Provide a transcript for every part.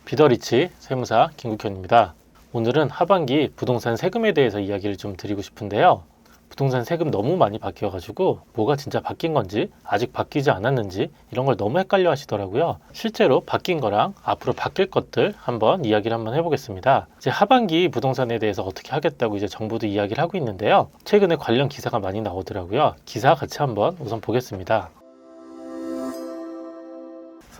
비더리치 세무사 김국현입니다. 오늘은 하반기 부동산 세금에 대해서 이야기를 좀 드리고 싶은데요. 부동산 세금 너무 많이 바뀌어가지고 뭐가 진짜 바뀐 건지 아직 바뀌지 않았는지 이런 걸 너무 헷갈려 하시더라고요. 실제로 바뀐 거랑 앞으로 바뀔 것들 한번 이야기를 한번 해보겠습니다. 이제 하반기 부동산에 대해서 어떻게 하겠다고 이제 정부도 이야기를 하고 있는데요. 최근에 관련 기사가 많이 나오더라고요. 기사 같이 한번 우선 보겠습니다.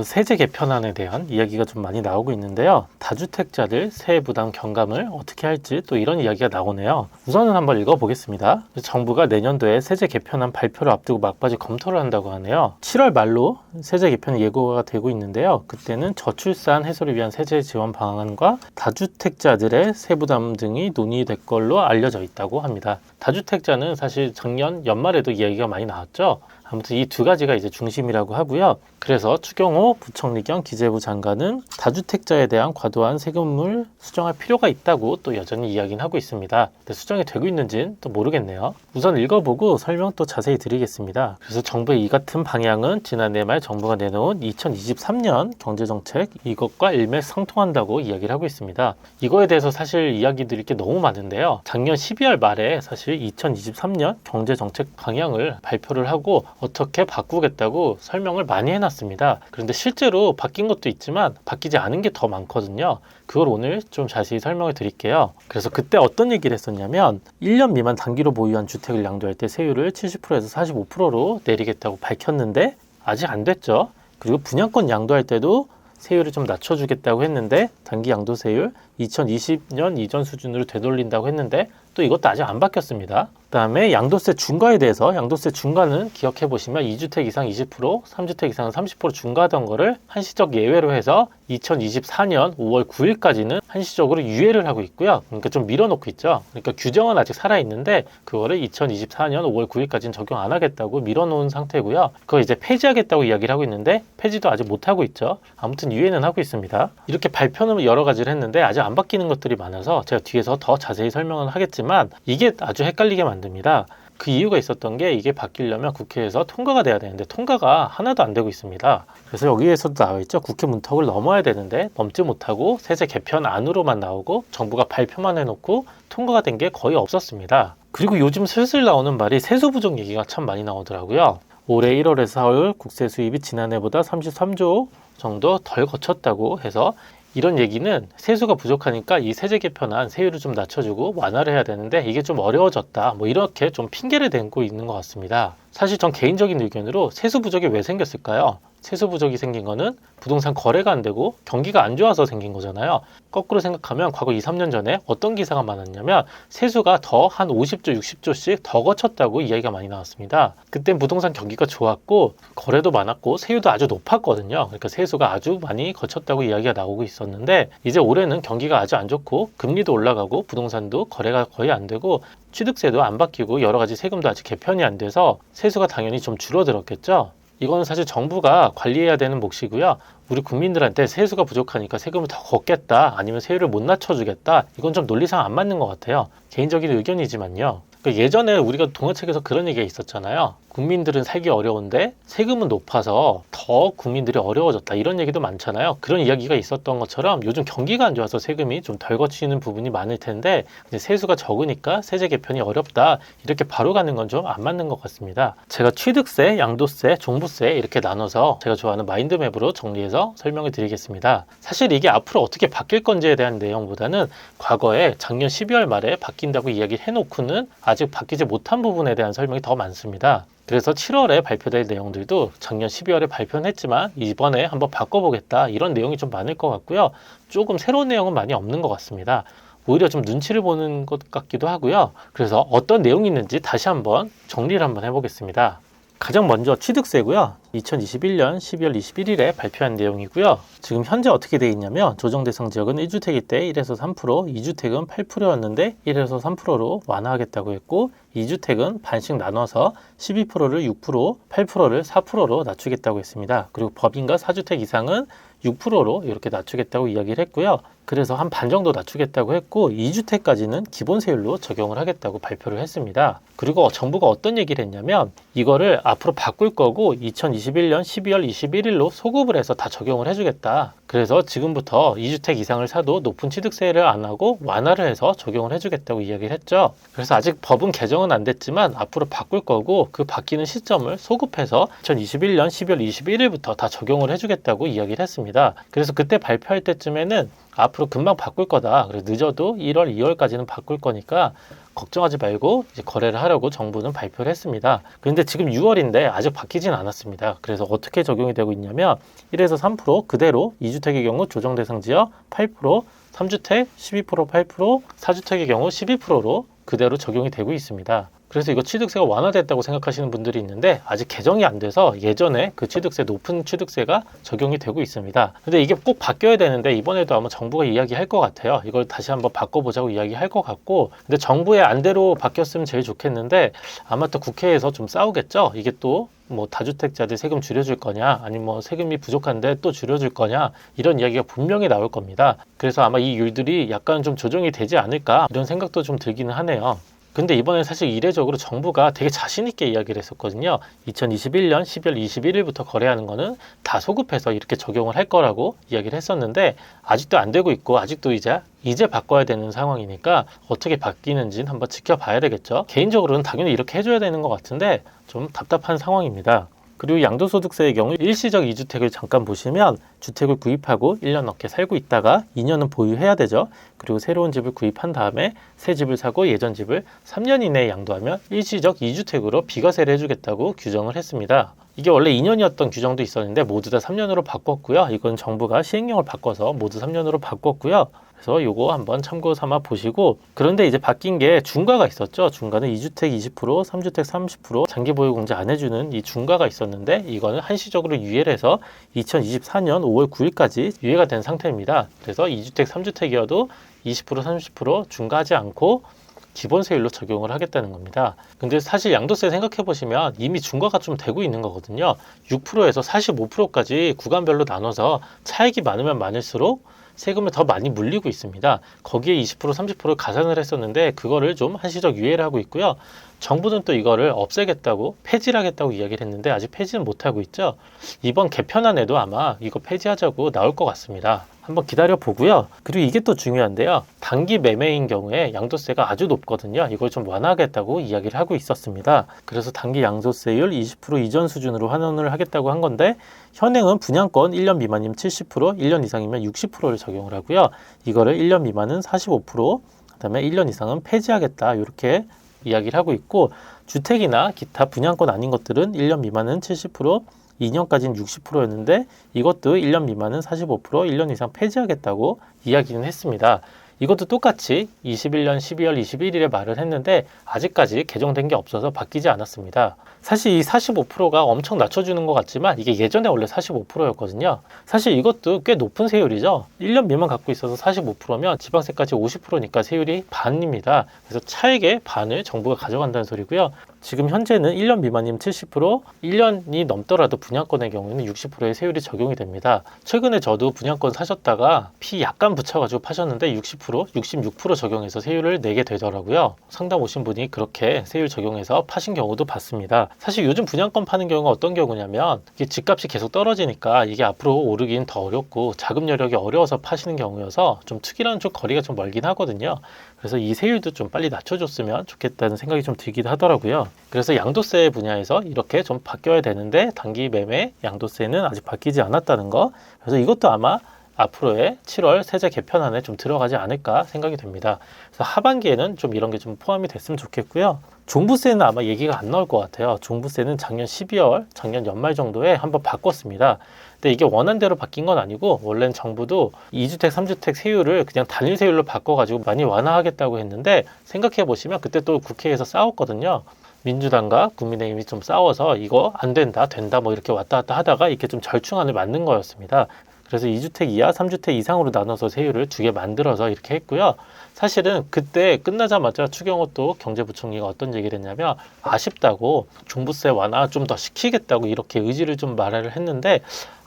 세제 개편안에 대한 이야기가 좀 많이 나오고 있는데요. 다주택자들 세액 부담 경감을 어떻게 할지 또 이런 이야기가 나오네요. 우선은 한번 읽어보겠습니다. 정부가 내년도에 세제 개편안 발표를 앞두고 막바지 검토를 한다고 하네요. 7월 말로 세제 개편이 예고가 되고 있는데요. 그때는 저출산 해소를 위한 세제 지원 방안과 다주택자들의 세부담 등이 논의될 걸로 알려져 있다고 합니다. 다주택자는 사실 작년 연말에도 이야기가 많이 나왔죠. 아무튼 이 두 가지가 이제 중심이라고 하고요. 그래서 추경호 부총리 겸 기재부 장관은 다주택자에 대한 과도한 세금을 수정할 필요가 있다고 또 여전히 이야기는 하고 있습니다. 근데 수정이 되고 있는지는 또 모르겠네요. 우선 읽어보고 설명 또 자세히 드리겠습니다. 그래서 정부의 이 같은 방향은 지난해 말 정부가 내놓은 2023년 경제정책 이것과 일맥상통한다고 이야기를 하고 있습니다. 이거에 대해서 사실 이야기 드릴 게 너무 많은데요. 작년 12월 말에 사실 2023년 경제정책 방향을 발표를 하고 어떻게 바꾸겠다고 설명을 많이 해놨습니다. 그런데 실제로 바뀐 것도 있지만 바뀌지 않은 게 더 많거든요. 그걸 오늘 좀 자세히 설명을 드릴게요. 그래서 그때 어떤 얘기를 했었냐면 1년 미만 단기로 보유한 주택을 양도할 때 세율을 70%에서 45%로 내리겠다고 밝혔는데 아직 안 됐죠. 그리고 분양권 양도할 때도 세율을 좀 낮춰주겠다고 했는데 단기 양도세율 2020년 이전 수준으로 되돌린다고 했는데 또 이것도 아직 안 바뀌었습니다. 그 다음에 양도세 중과에 대해서 양도세 중과는 기억해 보시면 2주택 이상 20%, 3주택 이상 30% 중과하던 거를 한시적 예외로 해서 2024년 5월 9일까지는 한시적으로 유예를 하고 있고요. 그러니까 좀 밀어놓고 있죠. 그러니까 규정은 아직 살아있는데 그거를 2024년 5월 9일까지는 적용 안 하겠다고 밀어놓은 상태고요. 그거 이제 폐지하겠다고 이야기를 하고 있는데 폐지도 아직 못하고 있죠. 아무튼 유예는 하고 있습니다. 이렇게 발표는 여러 가지를 했는데 아직 안 바뀌는 것들이 많아서 제가 뒤에서 더 자세히 설명은 하겠지만 이게 아주 헷갈리게 만듭니다. 그 이유가 있었던 게 이게 바뀌려면 국회에서 통과가 돼야 되는데 통과가 하나도 안 되고 있습니다. 그래서 여기에서도 나와 있죠. 국회 문턱을 넘어야 되는데 넘지 못하고 세제 개편 안으로만 나오고 정부가 발표만 해놓고 통과가 된 게 거의 없었습니다. 그리고 요즘 슬슬 나오는 말이 세수 부족 얘기가 참 많이 나오더라고요. 올해 1월에서 4월 국세 수입이 지난해보다 33조 정도 덜 거쳤다고 해서 이런 얘기는 세수가 부족하니까 이 세제 개편안 세율을 좀 낮춰주고 완화를 해야 되는데 이게 좀 어려워졌다. 뭐 이렇게 좀 핑계를 대고 있는 것 같습니다. 사실 전 개인적인 의견으로 세수 부족이 왜 생겼을까요? 세수 부족이 생긴 거는 부동산 거래가 안 되고 경기가 안 좋아서 생긴 거잖아요. 거꾸로 생각하면 과거 2, 3년 전에 어떤 기사가 많았냐면 세수가 더 한 50조, 60조씩 더 거쳤다고 이야기가 많이 나왔습니다. 그땐 부동산 경기가 좋았고 거래도 많았고 세율도 아주 높았거든요. 그러니까 세수가 아주 많이 거쳤다고 이야기가 나오고 있었는데 이제 올해는 경기가 아주 안 좋고 금리도 올라가고 부동산도 거래가 거의 안 되고 취득세도 안 바뀌고 여러 가지 세금도 아직 개편이 안 돼서 세수가 당연히 좀 줄어들었겠죠. 이거는 사실 정부가 관리해야 되는 몫이고요. 우리 국민들한테 세수가 부족하니까 세금을 더 걷겠다 아니면 세율을 못 낮춰주겠다 이건 좀 논리상 안 맞는 것 같아요. 개인적인 의견이지만요. 그러니까 예전에 우리가 동화책에서 그런 얘기가 있었잖아요. 국민들은 살기 어려운데 세금은 높아서 더 국민들이 어려워졌다 이런 얘기도 많잖아요. 그런 이야기가 있었던 것처럼 요즘 경기가 안 좋아서 세금이 좀 덜 거치는 부분이 많을 텐데 이제 세수가 적으니까 세제 개편이 어렵다 이렇게 바로 가는 건 좀 안 맞는 것 같습니다. 제가 취득세, 양도세, 종부세 이렇게 나눠서 제가 좋아하는 마인드맵으로 정리해서 설명을 드리겠습니다. 사실 이게 앞으로 어떻게 바뀔 건지에 대한 내용보다는 과거에 작년 12월 말에 바뀐다고 이야기를 해놓고는 아직 바뀌지 못한 부분에 대한 설명이 더 많습니다. 그래서 7월에 발표될 내용들도 작년 12월에 발표는 했지만 이번에 한번 바꿔보겠다 이런 내용이 좀 많을 것 같고요. 조금 새로운 내용은 많이 없는 것 같습니다. 오히려 좀 눈치를 보는 것 같기도 하고요. 그래서 어떤 내용이 있는지 다시 한번 정리를 한번 해보겠습니다. 가장 먼저 취득세고요. 2021년 12월 21일에 발표한 내용이고요. 지금 현재 어떻게 되어 있냐면 조정 대상 지역은 1주택일 때 1에서 3%, 2주택은 8%였는데 1에서 3%로 완화하겠다고 했고 2주택은 반씩 나눠서 12%를 6%, 8%를 4%로 낮추겠다고 했습니다. 그리고 법인과 4주택 이상은 6%로 이렇게 낮추겠다고 이야기를 했고요. 그래서 한 반 정도 낮추겠다고 했고 2주택까지는 기본 세율로 적용을 하겠다고 발표를 했습니다. 그리고 정부가 어떤 얘기를 했냐면 이거를 앞으로 바꿀 거고 2021년 12월 21일로 소급을 해서 다 적용을 해주겠다. 그래서 지금부터 2주택 이상을 사도 높은 취득세를 안 하고 완화를 해서 적용을 해주겠다고 이야기를 했죠. 그래서 아직 법은 개정은 안 됐지만 앞으로 바꿀 거고 그 바뀌는 시점을 소급해서 2021년 12월 21일부터 다 적용을 해주겠다고 이야기를 했습니다. 그래서 그때 발표할 때쯤에는 앞으로 금방 바꿀 거다. 그래서 늦어도 1월, 2월까지는 바꿀 거니까 걱정하지 말고 이제 거래를 하려고 정부는 발표를 했습니다. 그런데 지금 6월인데 아직 바뀌진 않았습니다. 그래서 어떻게 적용이 되고 있냐면 1에서 3% 그대로 2주택의 경우 조정 대상 지역 8%, 3주택 12% 8%, 4주택의 경우 12%로 그대로 적용이 되고 있습니다. 그래서 이거 취득세가 완화됐다고 생각하시는 분들이 있는데 아직 개정이 안 돼서 예전에 그 취득세 높은 취득세가 적용이 되고 있습니다. 근데 이게 꼭 바뀌어야 되는데 이번에도 아마 정부가 이야기할 것 같아요. 이걸 다시 한번 바꿔보자고 이야기할 것 같고 근데 정부의 안대로 바뀌었으면 제일 좋겠는데 아마 또 국회에서 좀 싸우겠죠. 이게 또 뭐 다주택자들 세금 줄여줄 거냐 아니면 뭐 세금이 부족한데 또 줄여줄 거냐 이런 이야기가 분명히 나올 겁니다. 그래서 아마 이 율들이 약간 좀 조정이 되지 않을까 이런 생각도 좀 들기는 하네요. 근데 이번에 사실 이례적으로 정부가 되게 자신 있게 이야기를 했었거든요. 2021년 12월 21일부터 거래하는 거는 다 소급해서 이렇게 적용을 할 거라고 이야기를 했었는데 아직도 안 되고 있고 아직도 이제 바꿔야 되는 상황이니까 어떻게 바뀌는지는 한번 지켜봐야 되겠죠. 개인적으로는 당연히 이렇게 해줘야 되는 것 같은데 좀 답답한 상황입니다. 그리고 양도소득세의 경우 일시적 2주택을 잠깐 보시면 주택을 구입하고 1년 넘게 살고 있다가 2년은 보유해야 되죠. 그리고 새로운 집을 구입한 다음에 새 집을 사고 예전 집을 3년 이내에 양도하면 일시적 2주택으로 비과세를 해주겠다고 규정을 했습니다. 이게 원래 2년이었던 규정도 있었는데 모두 다 3년으로 바꿨고요. 이건 정부가 시행령을 바꿔서 모두 3년으로 바꿨고요. 그래서 요거 한번 참고 삼아 보시고 그런데 이제 바뀐 게 중과가 있었죠. 중과는 2주택 20%, 3주택 30% 장기보유공제 안 해주는 이 중과가 있었는데 이거는 한시적으로 유예를 해서 2024년 5월 9일까지 유예가 된 상태입니다. 그래서 2주택 3주택이어도 20% 30% 중과하지 않고 기본 세율로 적용을 하겠다는 겁니다. 근데 사실 양도세 생각해 보시면 이미 중과가 좀 되고 있는 거거든요. 6%에서 45%까지 구간별로 나눠서 차익이 많으면 많을수록 세금을 더 많이 물리고 있습니다. 거기에 20% 30%를 가산을 했었는데 그거를 좀 한시적 유예를 하고 있고요. 정부는 또 이거를 없애겠다고 폐지를 하겠다고 이야기를 했는데 아직 폐지는 못하고 있죠. 이번 개편안에도 아마 이거 폐지하자고 나올 것 같습니다. 한번 기다려 보고요. 그리고 이게 또 중요한데요. 단기 매매인 경우에 양도세가 아주 높거든요. 이걸 좀 완화하겠다고 이야기를 하고 있었습니다. 그래서 단기 양도세율 20% 이전 수준으로 환원을 하겠다고 한 건데 현행은 분양권 1년 미만이면 70%, 1년 이상이면 60%를 적용을 하고요. 이거를 1년 미만은 45%, 그다음에 1년 이상은 폐지하겠다. 이렇게 이야기를 하고 있고 주택이나 기타 분양권 아닌 것들은 1년 미만은 70%, 2년까지는 60%였는데 이것도 1년 미만은 45%, 1년 이상 폐지하겠다고 이야기는 했습니다. 이것도 똑같이 21년 12월 21일에 말을 했는데 아직까지 개정된 게 없어서 바뀌지 않았습니다. 사실 이 45%가 엄청 낮춰주는 것 같지만 이게 예전에 원래 45%였거든요. 사실 이것도 꽤 높은 세율이죠. 1년 미만 갖고 있어서 45%면 지방세까지 50%니까 세율이 반입니다. 그래서 차액의 반을 정부가 가져간다는 소리고요. 지금 현재는 1년 미만이면 70%, 1년이 넘더라도 분양권의 경우에는 60%의 세율이 적용이 됩니다. 최근에 저도 분양권 사셨다가 피 약간 붙여가지고 파셨는데 60%, 66% 적용해서 세율을 내게 되더라고요. 상담 오신 분이 그렇게 세율 적용해서 파신 경우도 봤습니다. 사실 요즘 분양권 파는 경우가 어떤 경우냐면 이게 집값이 계속 떨어지니까 이게 앞으로 오르긴 더 어렵고 자금 여력이 어려워서 파시는 경우여서 좀 투기랑 좀 거리가 좀 멀긴 하거든요. 그래서 이 세율도 좀 빨리 낮춰줬으면 좋겠다는 생각이 좀 들기도 하더라고요. 그래서 양도세 분야에서 이렇게 좀 바뀌어야 되는데 단기 매매 양도세는 아직 바뀌지 않았다는 거. 그래서 이것도 아마 앞으로의 7월 세제 개편안에 좀 들어가지 않을까 생각이 됩니다. 그래서 하반기에는 좀 이런 게 좀 포함이 됐으면 좋겠고요. 종부세는 아마 얘기가 안 나올 것 같아요. 종부세는 작년 12월, 작년 연말 정도에 한번 바꿨습니다. 근데 이게 원안대로 바뀐 건 아니고 원래는 정부도 2주택, 3주택 세율을 그냥 단일 세율로 바꿔가지고 많이 완화하겠다고 했는데 생각해 보시면 그때 또 국회에서 싸웠거든요. 민주당과 국민의힘이 좀 싸워서 이거 안 된다, 된다 뭐 이렇게 왔다 갔다 하다가 이렇게 좀 절충안을 만든 거였습니다. 그래서 2주택 이하, 3주택 이상으로 나눠서 세율을 두 개 만들어서 이렇게 했고요. 사실은 그때 끝나자마자 추경호 또 경제부총리가 어떤 얘기를 했냐면 아쉽다고 종부세 완화 좀 더 시키겠다고 이렇게 의지를 좀 말을 했는데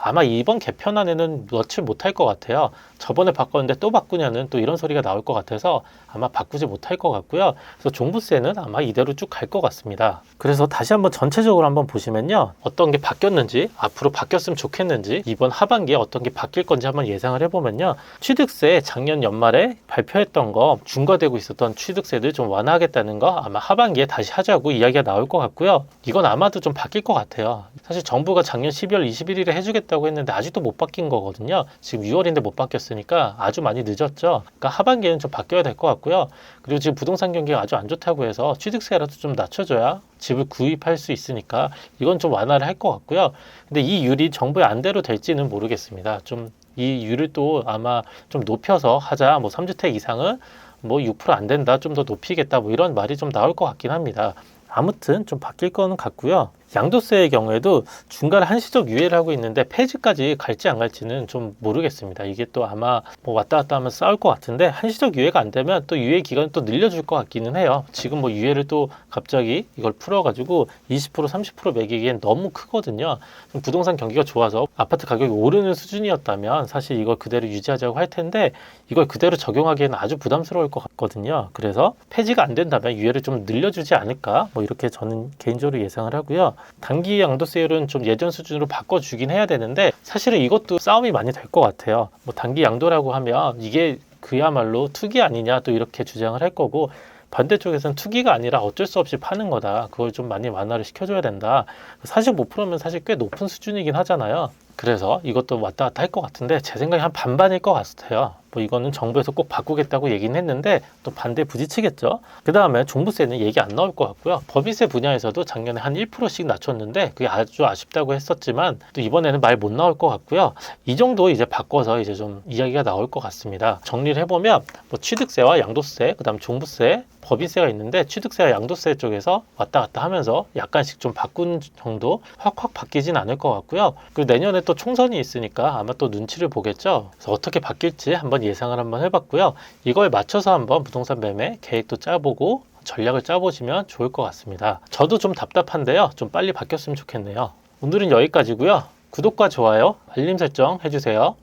아마 이번 개편안에는 넣지 못할 것 같아요. 저번에 바꿨는데 또 바꾸냐는 또 이런 소리가 나올 것 같아서 아마 바꾸지 못할 것 같고요. 그래서 종부세는 아마 이대로 쭉 갈 것 같습니다. 그래서 다시 한번 전체적으로 한번 보시면요. 어떤 게 바뀌었는지, 앞으로 바뀌었으면 좋겠는지, 이번 하반기에 어떤 게 바뀔 건지 한번 예상을 해보면요. 취득세 작년 연말에 발표했던 거, 중과되고 있었던 취득세들 좀 완화하겠다는 거 아마 하반기에 다시 하자고 이야기가 나올 것 같고요. 이건 아마도 좀 바뀔 것 같아요. 사실 정부가 작년 12월 21일에 해주겠다고 했는데 아직도 못 바뀐 거거든요. 지금 6월인데 못 바뀌었으니까 아주 많이 늦었죠. 그러니까 하반기에는 좀 바뀌어야 될 것 같고요. 그리고 지금 부동산 경기가 아주 안 좋다고 해서 취득세라도 좀 낮춰줘야 집을 구입할 수 있으니까 이건 좀 완화를 할 것 같고요. 근데 이 율이 정부의 안대로 될지는 모르겠습니다. 좀 이 율을 또 아마 좀 높여서 하자. 뭐 3주택 이상은 뭐 6%안 된다. 좀 더 높이겠다. 뭐 이런 말이 좀 나올 것 같긴 합니다. 아무튼 좀 바뀔 거는 같고요. 양도세의 경우에도 중간에 한시적 유예를 하고 있는데 폐지까지 갈지 안 갈지는 좀 모르겠습니다. 이게 또 아마 뭐 왔다 갔다 하면 싸울 것 같은데 한시적 유예가 안 되면 또 유예 기간을 또 늘려줄 것 같기는 해요. 지금 뭐 유예를 또 갑자기 이걸 풀어가지고 20% 30% 매기기엔 너무 크거든요. 부동산 경기가 좋아서 아파트 가격이 오르는 수준이었다면 사실 이걸 그대로 유지하자고 할 텐데 이걸 그대로 적용하기에는 아주 부담스러울 것 같거든요. 그래서 폐지가 안 된다면 유예를 좀 늘려주지 않을까 뭐 이렇게 저는 개인적으로 예상을 하고요. 단기 양도세율은 좀 예전 수준으로 바꿔주긴 해야 되는데 사실은 이것도 싸움이 많이 될 것 같아요. 뭐 단기 양도라고 하면 이게 그야말로 투기 아니냐 또 이렇게 주장을 할 거고 반대쪽에서는 투기가 아니라 어쩔 수 없이 파는 거다. 그걸 좀 많이 완화를 시켜줘야 된다. 45%면 사실 꽤 높은 수준이긴 하잖아요. 그래서 이것도 왔다 갔다 할 것 같은데 제 생각에 한 반반일 것 같아요. 뭐 이거는 정부에서 꼭 바꾸겠다고 얘기는 했는데 또 반대에 부딪히겠죠. 그 다음에 종부세는 얘기 안 나올 것 같고요. 법인세 분야에서도 작년에 한 1%씩 낮췄는데 그게 아주 아쉽다고 했었지만 또 이번에는 말 못 나올 것 같고요. 이 정도 이제 바꿔서 이제 좀 이야기가 나올 것 같습니다. 정리를 해보면 뭐 취득세와 양도세, 그 다음 종부세, 법인세가 있는데 취득세와 양도세 쪽에서 왔다 갔다 하면서 약간씩 좀 바꾼 정도 확확 바뀌진 않을 것 같고요. 그리고 내년에 또 총선이 있으니까 아마 또 눈치를 보겠죠. 그래서 어떻게 바뀔지 한번 예상을 한번 해봤고요. 이걸 맞춰서 한번 부동산 매매 계획도 짜보고 전략을 짜보시면 좋을 것 같습니다. 저도 좀 답답한데요. 좀 빨리 바뀌었으면 좋겠네요. 오늘은 여기까지고요. 구독과 좋아요, 알림 설정 해주세요.